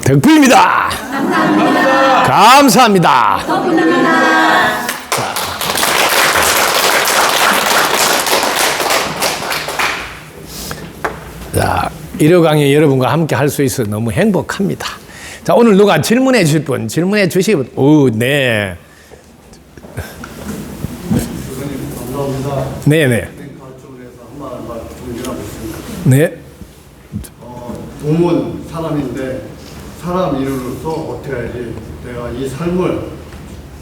덕분입니다. 감사합니다. 자, 1호 강의 여러분과 함께 할 수 있어서 너무 행복합니다. 자, 오늘 누가 질문해 주실 분, 질문해 주시기 분, 오, 네. 감사합니다. 네네. 네. 동문 사람인데 사람 이름으로서 어떻게 해야지 내가 이 삶을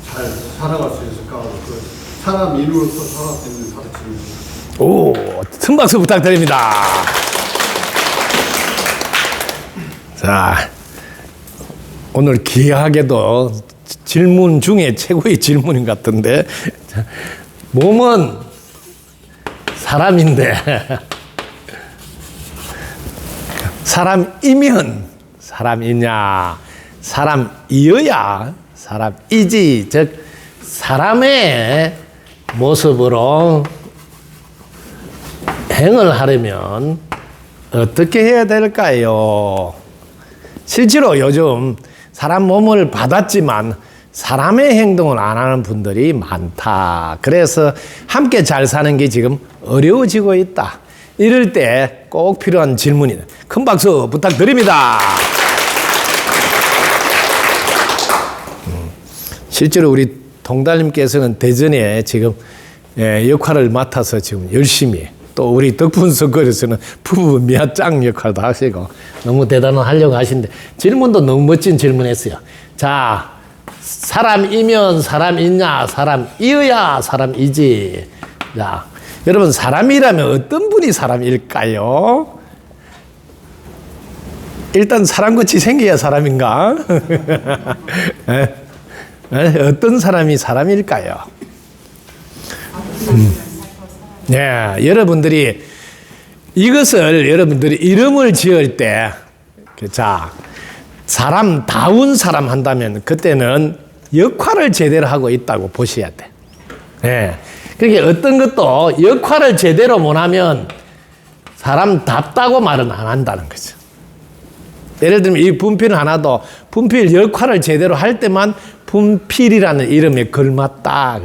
잘 살아갈 수 있을까? 그 사람 이름으로서 살아갈 수 있는 가르침입니다. 오, 큰 박수 부탁드립니다. 자, 오늘 귀하게도 질문 중에 최고의 질문인 것 같은데, 몸은 사람인데, 사람이면 사람이냐, 사람이어야 사람이지, 즉, 사람의 모습으로 행을 하려면 어떻게 해야 될까요? 실제로 요즘 사람 몸을 받았지만 사람의 행동을 안 하는 분들이 많다. 그래서 함께 잘 사는 게 지금 어려워지고 있다. 이럴 때 꼭 필요한 질문이다. 큰 박수 부탁드립니다. 실제로 우리 동달님께서는 대전에 지금 역할을 맡아서 지금 열심히, 또 우리 덕분 선거에서는 부부 미아짱 역할도 하시고 너무 대단한 하려고 하시는데, 질문도 너무 멋진 질문했어요. 자, 사람이면 사람이냐, 사람이어야 사람이지. 자, 여러분, 사람이라면 어떤 분이 사람일까요? 일단 사람같이 생겨야 사람인가? 어떤 사람이 사람일까요? 네, 여러분들이 이것을 여러분들이 이름을 지을 때, 자, 사람다운 사람 한다면 그때는 역할을 제대로 하고 있다고 보셔야 돼. 네. 그러니까 어떤 것도 역할을 제대로 못하면 사람답다고 말은 안 한다는 거죠. 예를 들면 이 분필 하나도 분필 역할을 제대로 할 때만 분필이라는 이름에 걸맞다.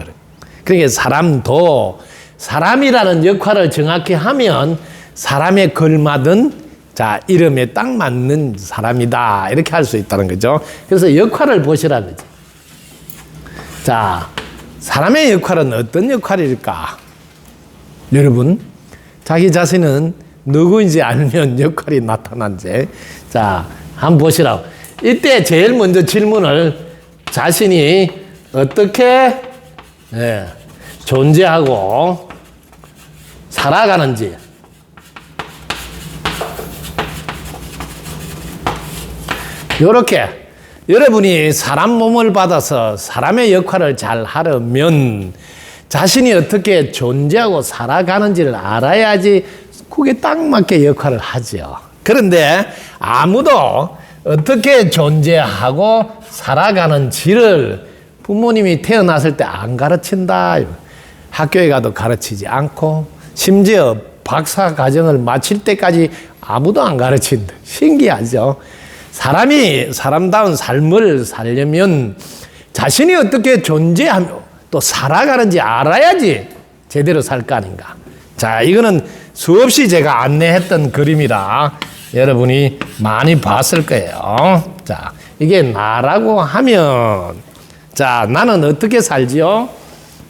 그러니까 사람도 사람이라는 역할을 정확히 하면 사람에 걸맞은, 자, 이름에 딱 맞는 사람이다. 이렇게 할 수 있다는 거죠. 그래서 역할을 보시라는 거죠. 자, 사람의 역할은 어떤 역할일까? 여러분, 자기 자신은 누구인지 알면 역할이 나타난지. 자, 한번 보시라고. 이때 제일 먼저 질문을 자신이 어떻게 존재하고 살아가는지. 요렇게 여러분이 사람 몸을 받아서 사람의 역할을 잘 하려면 자신이 어떻게 존재하고 살아가는지를 알아야지 그게 딱 맞게 역할을 하죠. 그런데 아무도 어떻게 존재하고 살아가는지를 부모님이 태어났을 때 안 가르친다. 학교에 가도 가르치지 않고 심지어 박사 과정을 마칠 때까지 아무도 안 가르친다. 신기하죠? 사람이 사람다운 삶을 살려면 자신이 어떻게 존재하며 또 살아가는지 알아야지 제대로 살 거 아닌가. 자, 이거는 수없이 제가 안내했던 그림이라 여러분이 많이 봤을 거예요. 자, 이게 나라고 하면, 자, 나는 어떻게 살지요?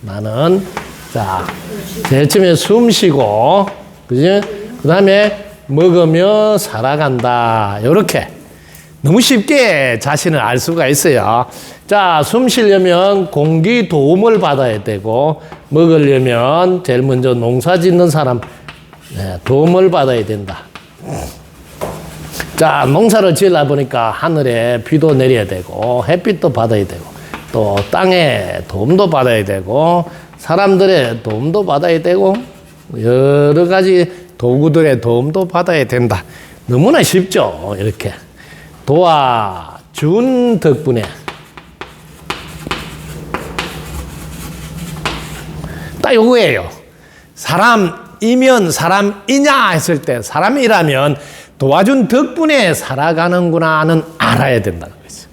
나는, 자, 제일 처음에 숨 쉬고, 그지? 그 다음에 먹으며 살아간다. 요렇게. 너무 쉽게 자신을 알 수가 있어요. 자, 숨 쉬려면 공기 도움을 받아야 되고, 먹으려면 제일 먼저 농사 짓는 사람 도움을 받아야 된다. 자, 농사를 지으려 보니까 하늘에 비도 내려야 되고, 햇빛도 받아야 되고, 또 땅에 도움도 받아야 되고, 사람들의 도움도 받아야 되고, 여러 가지 도구들의 도움도 받아야 된다. 너무나 쉽죠, 이렇게. 도와준 덕분에 딱 요거예요. 사람이면 사람이냐 했을 때, 사람이라면 도와준 덕분에 살아가는구나는 알아야 된다는 거죠.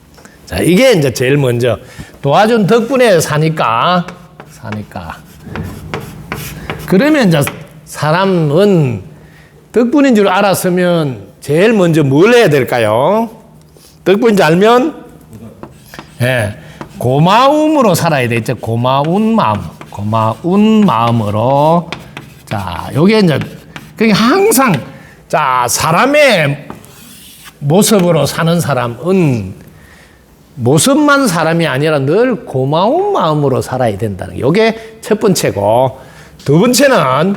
자, 이게 이제 제일 먼저 도와준 덕분에 사니까. 그러면 이제 사람은 덕분인 줄 알았으면 제일 먼저 뭘 해야 될까요? 덕분인 줄 알면 고마움으로 살아야 되죠. 고마운 마음으로. 자, 요게 이제 항상 자, 사람의 모습으로 사는 사람은 모습만 사람이 아니라 늘 고마운 마음으로 살아야 된다는 게 요게 첫 번째고, 두 번째는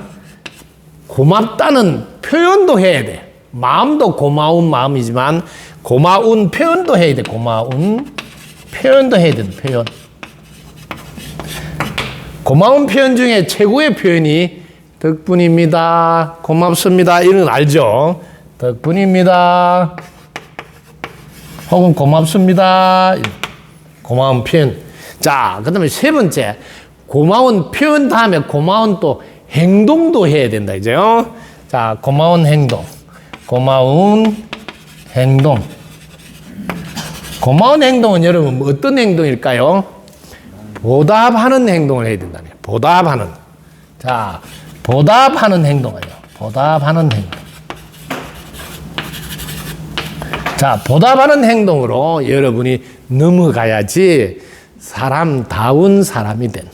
고맙다는 표현도 해야 돼. 마음도 고마운 마음이지만 고마운 표현도 해야 돼. 고마운 표현도 해야 돼. 표현. 고마운 표현 중에 최고의 표현이 덕분입니다. 고맙습니다. 이런 거 알죠? 덕분입니다. 혹은 고맙습니다. 고마운 표현. 자, 그 다음에 세 번째. 고마운 표현 다음에 고마운 또 행동도 해야 된다. 이제요. 자, 고마운 행동. 고마운 행동은 여러분 어떤 행동일까요? 보답하는 행동을 해야 된다. 보답하는. 자, 보답하는 행동이에요. 보답하는 행동. 자, 보답하는 행동으로 여러분이 넘어가야지 사람다운 사람이 된다.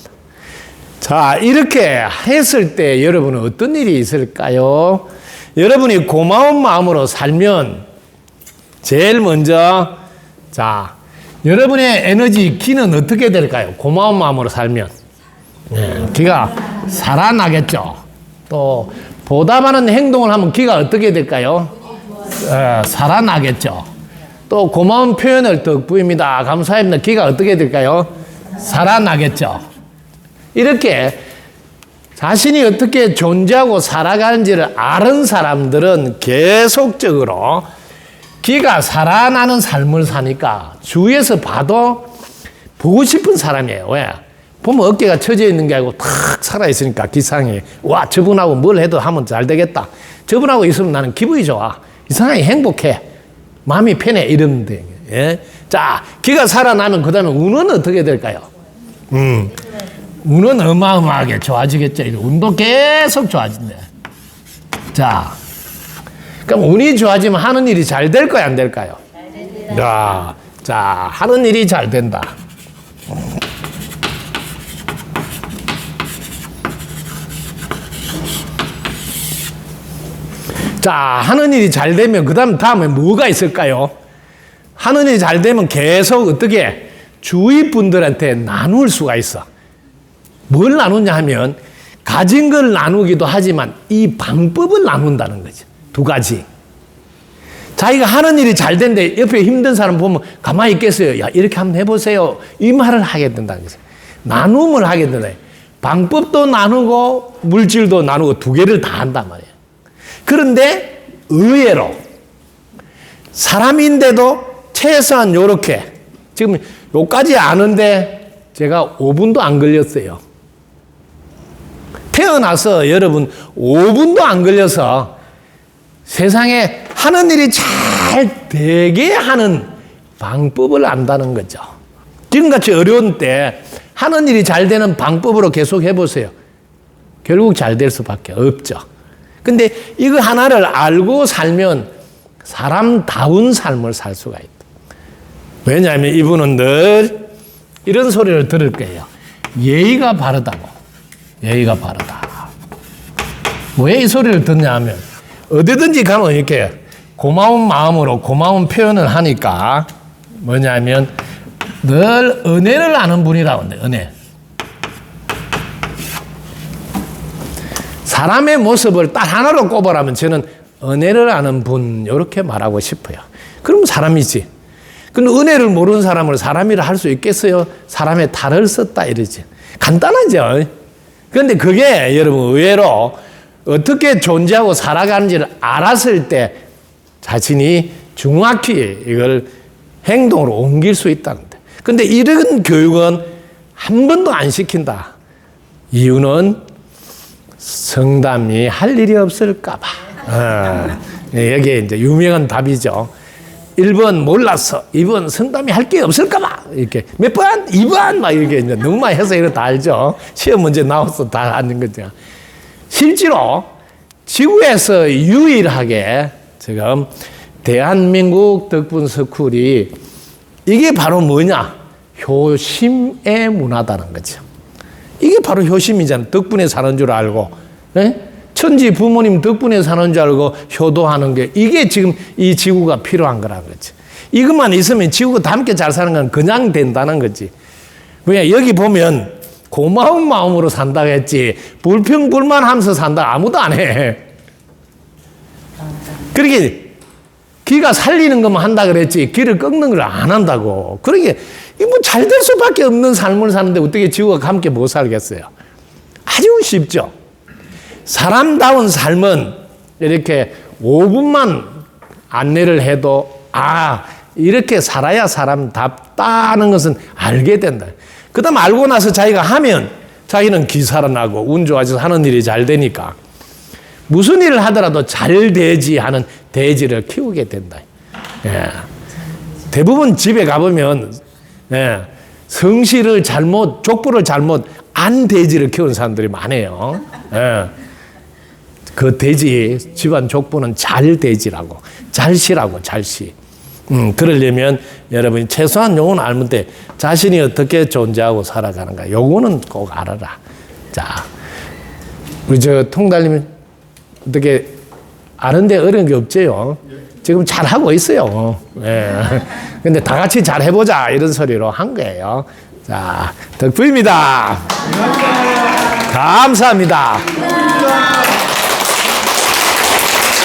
자, 이렇게 했을 때 여러분은 어떤 일이 있을까요? 여러분이 고마운 마음으로 살면 제일 먼저 자, 여러분의 에너지 기는 어떻게 될까요? 고마운 마음으로 살면 기가 살아나겠죠. 또 보답하는 행동을 하면 기가 어떻게 될까요? 살아나겠죠. 또 고마운 표현을 덕분입니다. 감사합니다. 기가 어떻게 될까요? 살아나겠죠. 이렇게 자신이 어떻게 존재하고 살아가는지를 아는 사람들은 계속적으로 기가 살아나는 삶을 사니까 주위에서 봐도 보고 싶은 사람이에요. 왜? 보면 어깨가 처져 있는 게 아니고 탁 살아있으니까 기상이. 와, 저분하고 뭘 해도 하면 잘 되겠다. 저분하고 있으면 나는 기분이 좋아. 이상하게 행복해. 마음이 편해. 이러는데. 예? 자, 기가 살아나면 그 다음에 운은 어떻게 될까요? 운은 어마어마하게 좋아지겠죠. 운도 계속 좋아진대. 자, 그럼 운이 좋아지면 하는 일이 잘 될 거야, 안 될까요? 자, 하는 일이 잘 된다. 자, 하는 일이 잘 되면 그 다음에 뭐가 있을까요? 하는 일이 잘 되면 계속 어떻게 주위 분들한테 나눌 수가 있어. 뭘 나누냐 하면 가진 걸 나누기도 하지만 이 방법을 나눈다는 거죠. 두 가지. 자기가 하는 일이 잘 된데 옆에 힘든 사람 보면 가만히 있겠어요. 야, 이렇게 한번 해보세요. 이 말을 하게 된다는 거죠. 나눔을 하게 된다. 방법도 나누고 물질도 나누고 두 개를 다 한단 말이에요. 그런데 의외로 사람인데도 최소한 요렇게 지금 요까지 아는데 제가 5분도 안 걸렸어요. 태어나서 여러분 5분도 안 걸려서 세상에 하는 일이 잘 되게 하는 방법을 안다는 거죠. 지금같이 어려운 때 하는 일이 잘 되는 방법으로 계속 해보세요. 결국 잘 될 수밖에 없죠. 근데 이거 하나를 알고 살면 사람다운 삶을 살 수가 있다. 왜냐하면 이분은 늘 이런 소리를 들을 거예요. 예의가 바르다고. 예의가 바르다. 왜 이 소리를 듣냐 하면 어디든지 가면 이렇게 고마운 마음으로 고마운 표현을 하니까 뭐냐면 늘 은혜를 아는 분이라고 하는데, 은혜. 사람의 모습을 딱 하나로 꼽으라면 저는 은혜를 아는 분 이렇게 말하고 싶어요. 그럼 사람이지. 근데 은혜를 모르는 사람을 사람이라 할 수 있겠어요? 사람의 탈을 썼다 이러지. 간단하죠. 그런데 그게 여러분 의외로 어떻게 존재하고 살아가는지를 알았을 때 자신이 정확히 이걸 행동으로 옮길 수 있다는데. 근데 이런 교육은 한 번도 안 시킨다. 이유는 성담이 할 일이 없을까봐. 네, 여기에 이제 유명한 답이죠. 1번 몰랐어. 2번 성담이 할 게 없을까봐. 이렇게 몇 번? 2번? 막 이렇게 이제 너무 많이 해서 이거 다 알죠. 시험 문제 나와서 다 아는 거죠. 실제로 지구에서 유일하게 지금 대한민국 덕분 스쿨이 이게 바로 뭐냐? 효심의 문화다는 거죠. 이게 바로 효심이잖아요. 덕분에 사는 줄 알고. 네? 천지 부모님 덕분에 사는 줄 알고 효도하는 게 이게 지금 이 지구가 필요한 거라는 거지. 이것만 있으면 지구가 다 함께 잘 사는 건 그냥 된다는 거지. 왜냐 여기 보면 고마운 마음으로 산다고 했지 불평불만하면서 산다 아무도 안 해. 그렇게 기가 살리는 것만 한다 그랬지 기를 꺾는 걸 안 한다고. 그러게 뭐 잘 될 수밖에 없는 삶을 사는데 어떻게 지구가 함께 못 살겠어요. 아주 쉽죠. 사람다운 삶은 이렇게 5분만 안내를 해도 이렇게 살아야 사람답다는 것은 알게 된다. 그 다음 알고 나서 자기가 하면 자기는 기살아나고 운 좋아져서 하는 일이 잘 되니까 무슨 일을 하더라도 잘 되지 하는 대지를 키우게 된다. 예. 대부분 집에 가보면 성실을 잘못 족보를 잘못 안 대지를 키우는 사람들이 많아요. 예. 그 대지 집안 족보는 잘 대지라고 잘시라고 잘시. 그러려면 여러분이 최소한 요거는 알면 돼. 자신이 어떻게 존재하고 살아가는가 요거는 꼭 알아라. 자, 우리 저 통달님 어떻게 아는데 어려운 게 없지요. 지금 잘 하고 있어요. 예. 근데 다 같이 잘 해보자 이런 소리로 한 거예요. 자, 덕분입니다. 감사합니다.